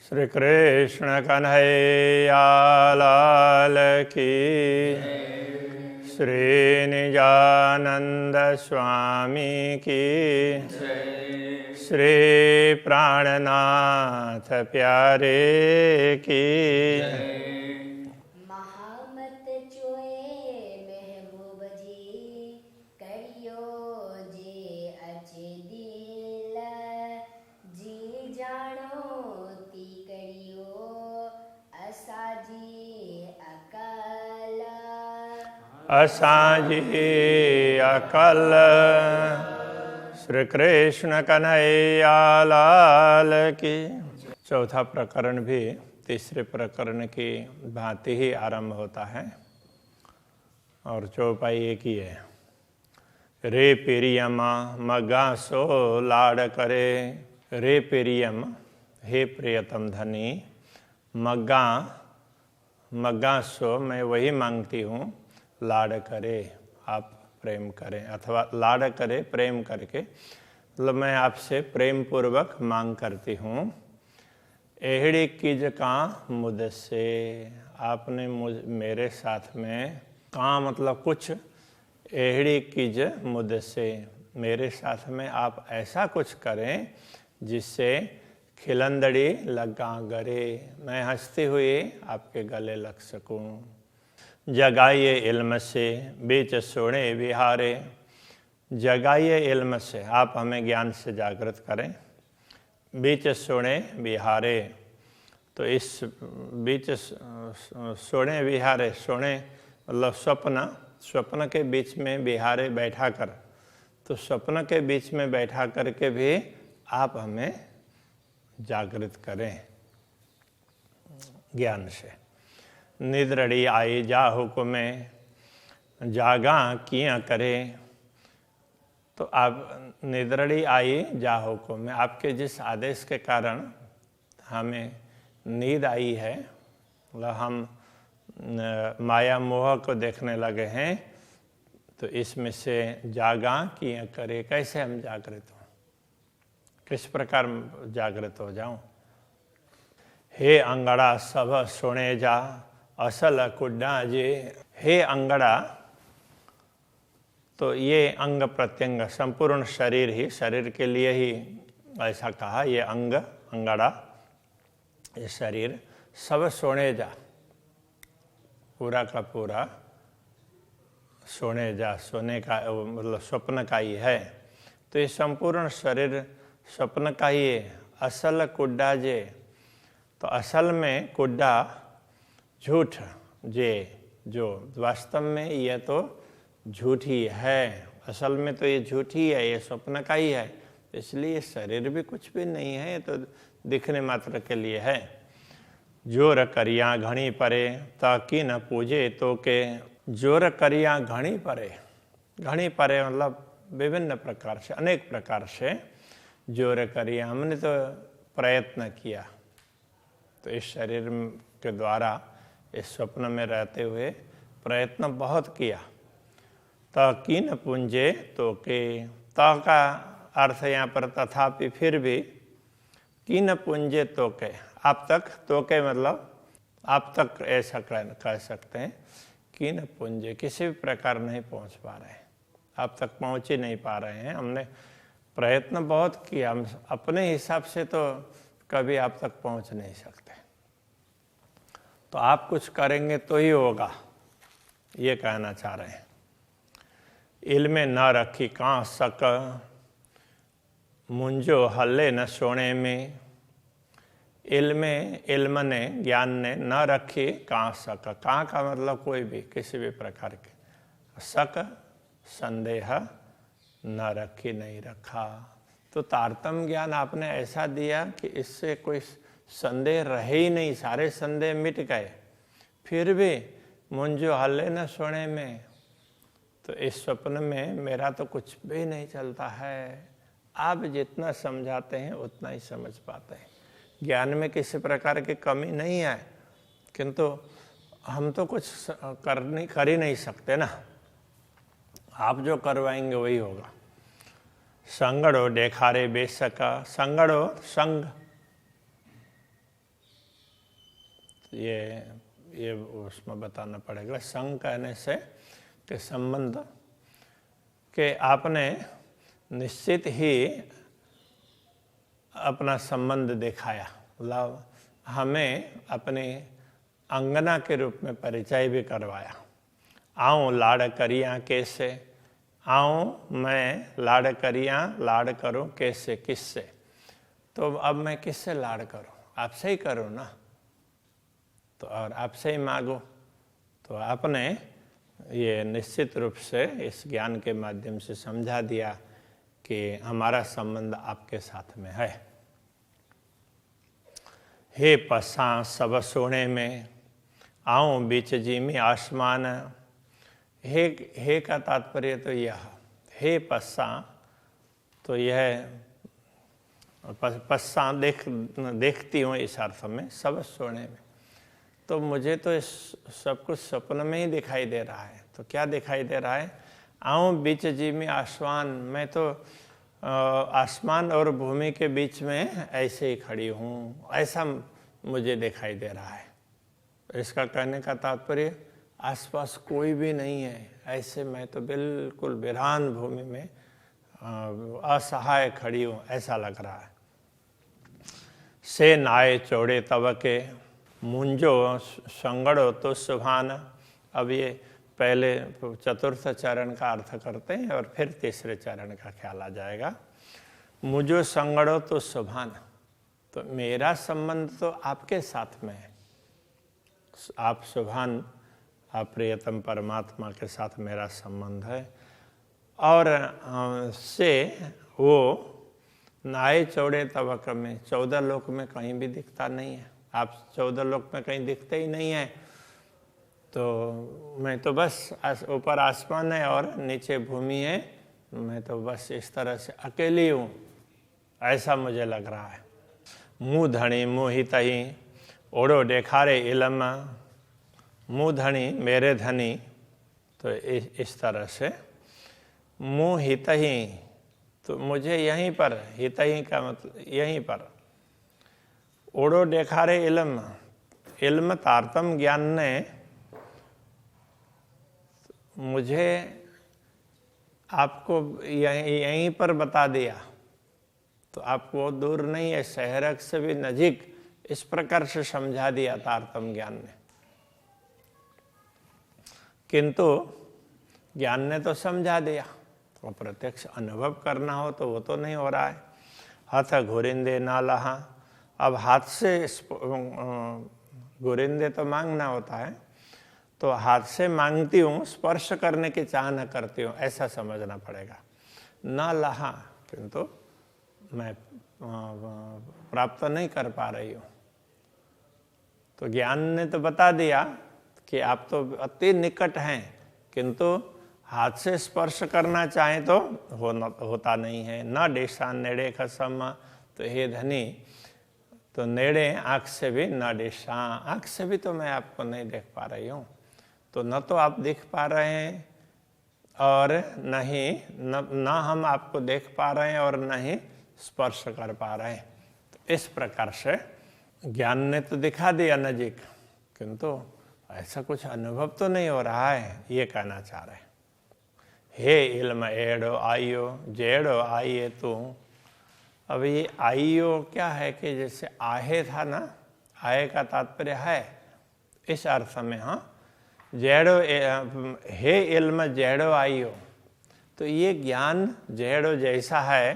श्री कृष्ण कन्हैया लाल की, श्री निजानंद स्वामी की, श्री प्राणनाथ प्यारे की। महामत चोए महबूब जी करियो जे अचे दिल जी जानो ती करियो असाजी अकल असांजी अकल। श्री कृष्ण कन्हैया लाल की। चौथा प्रकरण भी तीसरे प्रकरण की भांति ही आरंभ होता है और चौपाई एक ही है। रे प्रियम मगा सो लाड करे। रे प्रियम, हे प्रियतम धनी। मगा, मगा सो मैं वही मांगती हूँ, लाड करे आप प्रेम करें, अथवा लाड करे प्रेम करके, मतलब मैं आपसे प्रेम पूर्वक मांग करती हूँ। एहड़ी किज का मुझसे, आपने मेरे साथ में, का मतलब कुछ, एहड़ी किज मुझसे, मेरे साथ में आप ऐसा कुछ करें जिससे खिलंदड़ी लगा गरे, मैं हंसती हुई आपके गले लग सकूं। जगाइए इल्म से बीच सोने विहारे। जगाइए इल्म से, आप हमें ज्ञान से जागृत करें। बीच सोने विहारे, तो इस बीच सोने विहारे, सोने मतलब स्वप्न, स्वप्न के बीच में विहारे बैठा कर, तो स्वप्न के बीच में बैठा करके भी आप हमें जागृत करें ज्ञान से। निद्रड़ी आई जा हुक्मे, जागा किया करे। तो आप निद्रड़ी आई जा हुक्मे, आपके जिस आदेश के कारण हमें नींद आई है, मतलब हम माया मोह को देखने लगे हैं, तो इसमें से जागा किया करे, कैसे हम जागृत हों, किस प्रकार जागृत हो जाऊं। हे अंगड़ा सब सुने जा, असल कुड्डा जे। हे अंगड़ा, तो ये अंग प्रत्यंग संपूर्ण शरीर ही, शरीर के लिए ही ऐसा कहा, ये अंग अंगड़ा, ये शरीर सब सोने जा, पूरा का पूरा सोने जा, सोने का मतलब स्वप्न का ही है। तो ये संपूर्ण शरीर स्वप्न का ही है। असल कुड्डा जे, तो असल में कुड्डा झूठ, जे जो वास्तव में यह तो झूठ ही है, असल में तो ये झूठ ही है, ये स्वप्न का ही है, इसलिए शरीर भी कुछ भी नहीं है, ये तो दिखने मात्र के लिए है। जोर करिया घणी परे, ताकि न पूजे तो के। जोर करिया घणी परे, घणी परे मतलब विभिन्न प्रकार से, अनेक प्रकार से जोर करिया, हमने तो प्रयत्न किया, तो इस शरीर के द्वारा इस स्वप्न में रहते हुए प्रयत्न बहुत किया। ताकि न पूंजे तो के, ता का अर्थ यहाँ पर तथापि, फिर भी, कि न पूंजे तो के, आप तक, तो के मतलब आप तक ऐसा कह सकते हैं, कि न पूंजे, किसी भी प्रकार नहीं पहुँच पा रहे हैं, आप तक पहुँच ही नहीं पा रहे हैं। हमने प्रयत्न बहुत किया, हम अपने हिसाब से तो कभी आप तक पहुँच नहीं सकते, तो आप कुछ करेंगे तो ही होगा, ये कहना चाह रहे हैं। इल्मे न रखी का सक, मुंजो हल्ले न सोने में। इल्मे, इल्म ने, ज्ञान ने, न रखी का सक, का मतलब कोई भी, किसी भी प्रकार के, सक संदेह, न रखी नहीं रखा, तो तारतम्य ज्ञान आपने ऐसा दिया कि इससे कोई संदेह रहे ही नहीं, सारे संदेह मिट गए। फिर भी मुंजो हल्ले न सोने में, तो इस स्वप्न में मेरा तो कुछ भी नहीं चलता है। आप जितना समझाते हैं उतना ही समझ पाते हैं, ज्ञान में किसी प्रकार की कमी नहीं है, किंतु हम तो कुछ कर ही नहीं सकते ना, आप जो करवाएंगे वही होगा। संगड़ो देखारे बेसका, संगड़ो संग, ये उसमें बताना पड़ेगा। संग कहने से कि संबंध, कि आपने निश्चित ही अपना संबंध दिखाया, मतलब हमें अपने अंगना के रूप में परिचय भी करवाया। आऊँ लाड़ करियाँ कैसे, आऊँ मैं लाड़ करियाँ, लाड़ करूँ कैसे, किससे। तो अब मैं किससे लाड़ करूँ? आपसे ही करूँ ना, तो और आपसे ही मांगो। तो आपने ये निश्चित रूप से इस ज्ञान के माध्यम से समझा दिया कि हमारा संबंध आपके साथ में है। हे पस्सा सब सोने में, आऊँ बीच जीमी आसमान। हे का तात्पर्य तो यह, हे पस्सा, तो यह पस्सा देखती हूँ इस अर्थ में, सब सोने में। तो मुझे तो इस सब कुछ स्वप्न में ही दिखाई दे रहा है। तो क्या दिखाई दे रहा है? आऊँ बीच जीमी आसमान, मैं तो आसमान और भूमि के बीच में ऐसे ही खड़ी हूँ, ऐसा मुझे दिखाई दे रहा है। इसका कहने का तात्पर्य आसपास कोई भी नहीं है, ऐसे मैं तो बिल्कुल वीरान भूमि में असहाय खड़ी हूँ, ऐसा लग रहा है। से नाये चौड़े तब के, मुंजो संगड़ो तो सुभान। अब ये पहले चतुर्थ चरण का अर्थ करते हैं और फिर तीसरे चरण का ख्याल आ जाएगा। मुझो संगड़ो तो सुभान, तो मेरा संबंध तो आपके साथ में है। आप सुभान, आप प्रियतम परमात्मा के साथ मेरा संबंध है। और से वो नाये चौड़े तबक में, 14 लोक में कहीं भी दिखता नहीं है। आप 14 लोक में कहीं दिखते ही नहीं है। तो मैं तो बस ऊपर आसमान है और नीचे भूमि है, मैं तो बस इस तरह से अकेली हूँ, ऐसा मुझे लग रहा है। मुँह धनी मोहित ही, ओढ़ो देखारे इलम। मुँह धनी मेरे धनी, तो इस तरह से मुँह हित ही, तो मुझे यहीं पर, हित ही का मतलब यहीं पर। ओढ़ो देखारे इल्म, इल्म तारतम ज्ञान ने मुझे आपको यहीं पर बता दिया। तो आपको दूर नहीं है, शहरक से भी नजीक, इस प्रकार से समझा दिया तारतम ज्ञान ने। किंतु ज्ञान ने तो समझा दिया, तो प्रत्यक्ष अनुभव करना हो तो वो तो नहीं हो रहा है। हाथ घुरिंदे ना लहा, अब हाथ से घुरिंदे तो मांगना होता है, तो हाथ से मांगती हूँ, स्पर्श करने की चाह न करती हूँ, ऐसा समझना पड़ेगा। ना लहा, किंतु मैं प्राप्त नहीं कर पा रही हूँ। तो ज्ञान ने तो बता दिया कि आप तो अति निकट हैं, किंतु हाथ से स्पर्श करना चाहें तो होता नहीं है। न डेशान नेड़े खसम, तो हे धनी, तो नेड़े आँख से भी, न डेशा, आँख से भी तो मैं आपको नहीं देख पा रही हूँ। तो न तो आप दिख पा रहे हैं और न हम आपको देख पा रहे हैं और न ही स्पर्श कर पा रहे हैं। तो इस प्रकार से ज्ञान ने तो दिखा दिया नजीक, किंतु ऐसा कुछ अनुभव तो नहीं हो रहा है, ये कहना चाह रहे हैं। हे इल्म एड़ो आइयो, जेड़ो आइए तू। अब ये आइयो क्या है कि जैसे आहे था ना, आए का तात्पर्य है, इस अर्थ में। हाँ, जेड़ो, हे इल्म जेड़ो आइयो, तो ये ज्ञान जेड़ो जैसा है,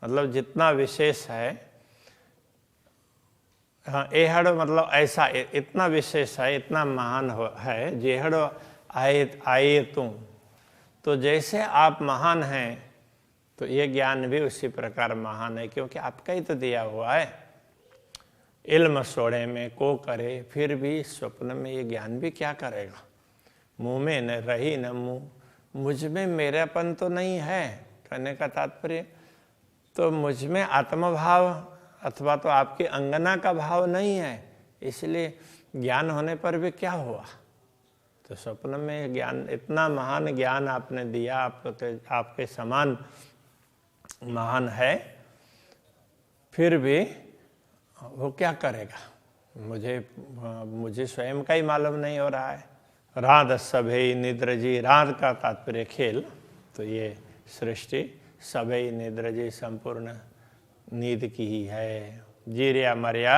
मतलब जितना विशेष है। हाँ, एहड़ो मतलब ऐसा, इतना विशेष है, इतना महान है। जेहड़ो आए तुम, तो जैसे आप महान हैं, तो ये ज्ञान भी उसी प्रकार महान है, क्योंकि आपका ही तो दिया हुआ है। इल्म सोड़े में को करे, फिर भी स्वप्न में ये ज्ञान भी क्या करेगा। मुँह में न रही न मुँह, मुझ में मेरापन तो नहीं है, कहने का तात्पर्य तो मुझ में आत्मभाव अथवा तो आपकी अंगना का भाव नहीं है, इसलिए ज्ञान होने पर भी क्या हुआ। तो स्वप्न में ज्ञान, इतना महान ज्ञान आपने दिया, आपके समान महान है, फिर भी वो क्या करेगा। मुझे स्वयं का ही मालूम नहीं हो रहा है। रात सभे निद्र जी, रात का तात्पर्य खेल, तो ये सृष्टि सभे निद्र जी संपूर्ण नींद की ही है। जीरिया मरिया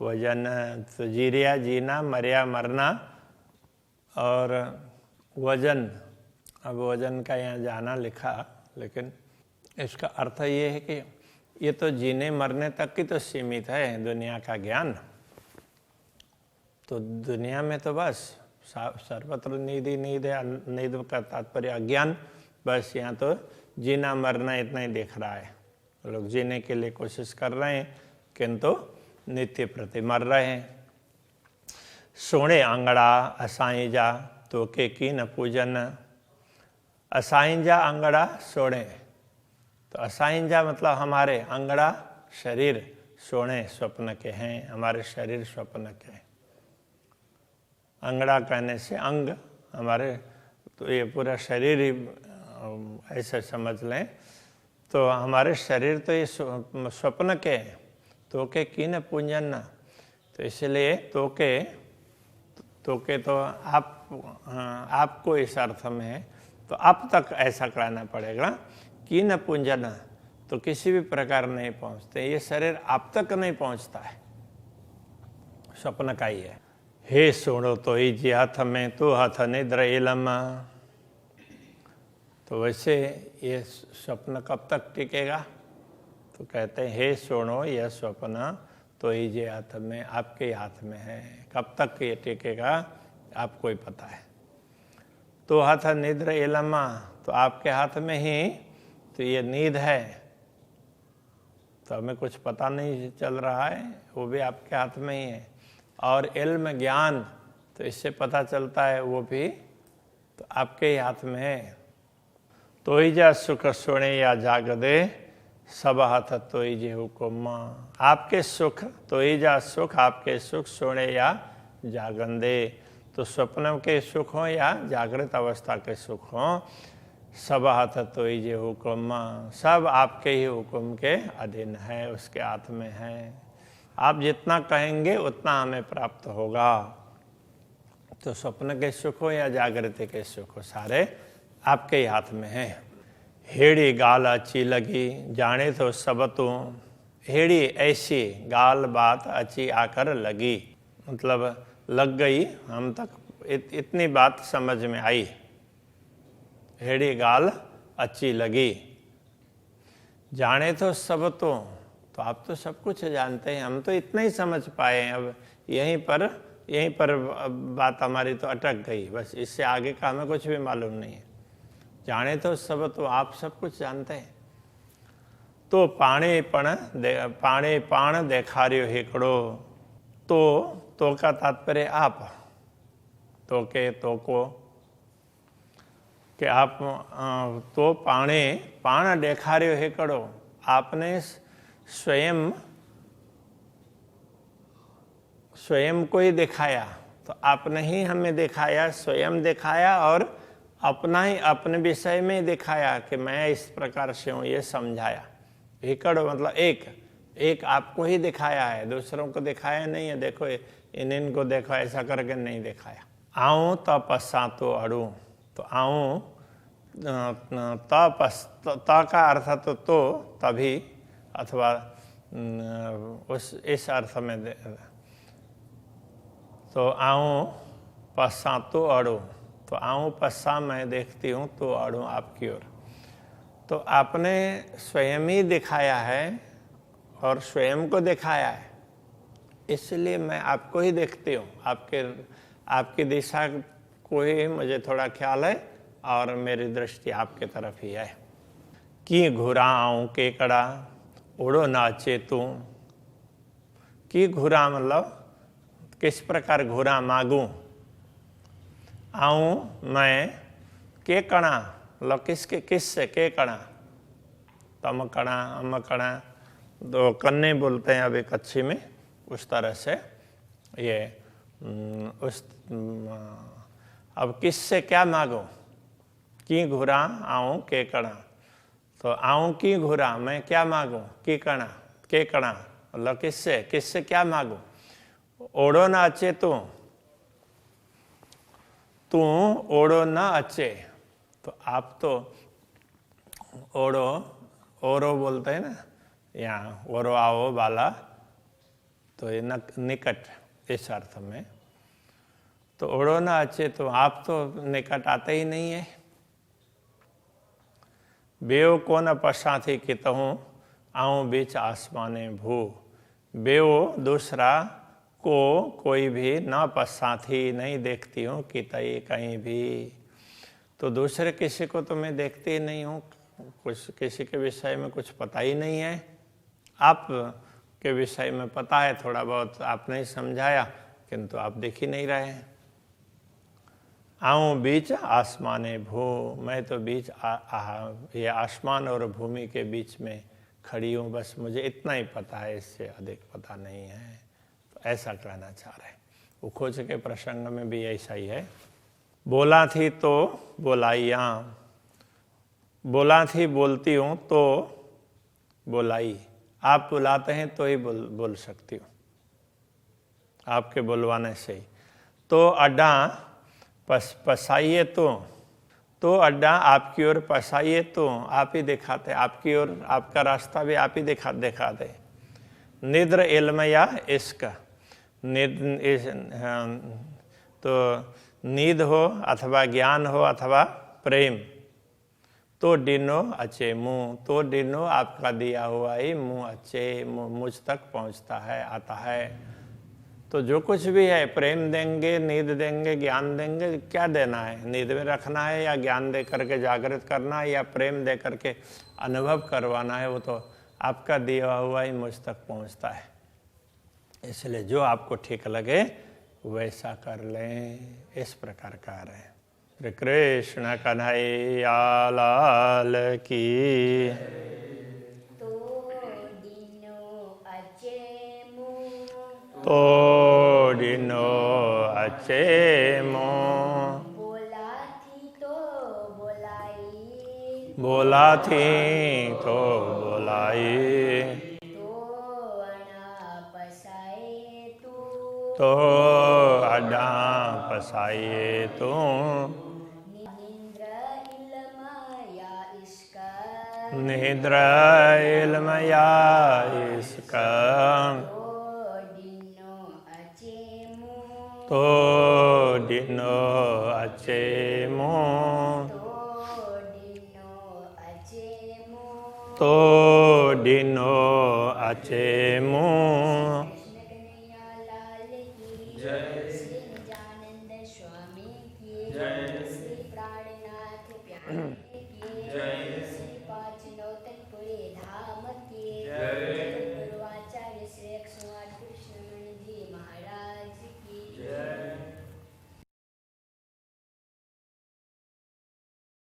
वजन, तो जीरिया जीना, मरिया मरना, और वजन, अब वजन का यहाँ जाना लिखा, लेकिन इसका अर्थ ये है कि ये तो जीने मरने तक की तो सीमित है दुनिया का ज्ञान। तो दुनिया में तो बस सर्वत्र नींद ही नींद है। नींद का तात्पर्य अज्ञान, बस यहाँ तो जीना मरना इतना ही दिख रहा है। लोग जीने के लिए कोशिश कर रहे हैं किंतु नित्य प्रति मर रहे हैं। सोने आंगड़ा असाई जा तो के की न पूजन, असाई जा अंगड़ा सोने, तो असाई जा मतलब हमारे, अंगड़ा शरीर, सोने स्वप्न के हैं, हमारे शरीर स्वप्न के हैं। अंगड़ा कहने से अंग हमारे, तो ये पूरा शरीर ही ऐसे समझ लें, तो हमारे शरीर तो ये स्वप्न के हैं। तो के की न पूजन, तो इसलिए तो के तो आपको इस अर्थ में है, तो अब तक ऐसा कहना पड़ेगा। की न पूजन, तो किसी भी प्रकार नहीं पहुंचते, ये शरीर आप तक नहीं पहुंचता है, स्वप्न का ही है। हे सोणो तो ही जी हाथ में तो हाथ निद्र इलम, तो वैसे ये स्वप्न कब तक टिकेगा? तो कहते हैं हे सोणो, यह स्वप्न तो ही जी हाथ में, आपके हाथ में है। कब तक ये टिकेगा आपको ही पता है। तो हाथ निद्र इलमा, तो आपके हाथ में ही तो ये नींद है, तो हमें कुछ पता नहीं चल रहा है, वो भी आपके हाथ में ही है। और इल्म ज्ञान, तो इससे पता चलता है वो भी तो आपके ही हाथ में है। तो ही जा सुख सोने या जागदे, सब हाथ तो ही जे हुक्म, आपके सुख तो ही जा सुख, आपके सुख सोने या जागंदे, तो स्वप्न के सुख हो या जागृत अवस्था के सुख हो, सब हाथ तो ही जे हुक्म, सब आपके ही हुक्म के अधीन है, उसके हाथ में है। आप जितना कहेंगे उतना हमें प्राप्त होगा। तो स्वप्न के सुख हो या जागृति के सुख हो, सारे आपके ही हाथ में है। हेड़ी गाल अच्छी लगी, जाने तो सब तू, हेड़ी ऐसी गाल बात अच्छी आकर लगी, मतलब लग गई हम तक, इतनी बात समझ में आई। हेड़ी गाल अच्छी लगी, जाने तो सब तो आप तो सब कुछ जानते हैं, हम तो इतना ही समझ पाए हैं। अब यहीं पर बात हमारी तो अटक गई, बस इससे आगे का हमें कुछ भी मालूम नहीं है। जाने तो सब तो आप सब कुछ जानते हैं। तो पाणे पाण देखा रियो हिकड़ो, तो का तात्पर्य आप, तो के तो को, कि आप तो पाण देखा रियो हिकड़ो, आपने स्वयं को ही दिखाया, तो आपने ही हमें दिखाया, स्वयं दिखाया, और अपना ही अपने विषय में दिखाया कि मैं इस प्रकार से हूँ, ये समझाया। एकड़ मतलब एक आपको ही दिखाया है, दूसरों को दिखाया नहीं है। देखो इनको देखो, ऐसा करके नहीं दिखाया। आऊँ तपस्सा तो अड़ू, तो आऊँ त का अर्थ तो तभी, अथवा इस अर्थ में तो आऊँ पश्चा तो अड़ू, तो आऊँ पश्चा मैं देखती हूँ, तो अड़ू आपकी ओर। तो आपने स्वयं ही दिखाया है और स्वयं को दिखाया है, इसलिए मैं आपको ही देखती हूँ। आपकी दिशा को ही मुझे थोड़ा ख्याल है, और मेरी दृष्टि आपके तरफ ही है। की घुरा आऊँ केकड़ा, उड़ो नाचे तू, की घुरा मतलब किस प्रकार घुरा मांगू, आऊँ मैं, के कणा मतलब किससे, के कणा, तम कणा अम कणा, तो कन्ने बोलते हैं अभी कच्छी में, उस तरह से ये अब किससे क्या मांगो, की घुरा आऊँ के कणा, तो आऊँ की घुरा मैं क्या मांगू, की कणा के कणा मतलब किससे क्या मांगू, ओढ़ो ना अचे तू ओढ़ो ना अचे। तो आप तो ओरो बोलते हैं ना, यहाँ ओरो आओ वाला, तो ये निकट इस अर्थ में। तो ओढ़ो ना अचे, तो आप तो निकट आते ही नहीं है। बेओ को न पसाथी कितहूँ आऊँ बीच आसमाने भू। बेओ दूसरा को कोई भी ना पसाथी नहीं देखती हूँ कितई कहीं भी। तो दूसरे किसी को तो मैं देखती ही नहीं हूँ, कुछ किसी के विषय में कुछ पता ही नहीं है। आप के विषय में पता है थोड़ा बहुत, आपने समझाया, किंतु आप देख ही नहीं रहे हैं। आऊँ बीच आसमाने भू, मैं तो बीच ये आसमान और भूमि के बीच में खड़ी हूँ, बस मुझे इतना ही पता है, इससे अधिक पता नहीं है। तो ऐसा कहना चाह रहे हैं। उखोज के प्रसंग में भी ऐसा ही है। बोला थी तो बोलाइया, बोला थी बोलती हूँ तो बोलाई। आप बुलाते हैं तो ही बोल सकती हूँ, आपके बुलवाने से ही। तो अड्डा पसाइए तो अड्डा आपकी ओर पसाइए तो आप ही दिखाते, आपकी ओर आपका रास्ता भी आप ही दिखाते। निद्र इल्म या इश्क, तो नींद हो अथवा ज्ञान हो अथवा प्रेम, तो डिनो अचे मुँह, तो डिनो आपका दिया हुआ ही मुँह अचे मुझ तक पहुँचता है, आता है। तो जो कुछ भी है, प्रेम देंगे, नींद देंगे, ज्ञान देंगे, क्या देना है? नींद में रखना है या ज्ञान दे करके जागृत करना है या प्रेम दे करके अनुभव करवाना है, वो तो आपका दिया हुआ ही मुझ तक पहुँचता है। इसलिए जो आपको ठीक लगे वैसा कर लें, इस प्रकार का रहे। श्री कृष्ण कन्हैया लाल की। तो डिनो अचे मुँह, बोला थी तो बोलाई। तो अड्डा पसाइए तू, निद्र इल्म या इश्क, तो डिनो अचे मुँह, तो डिनो अचे मुँह।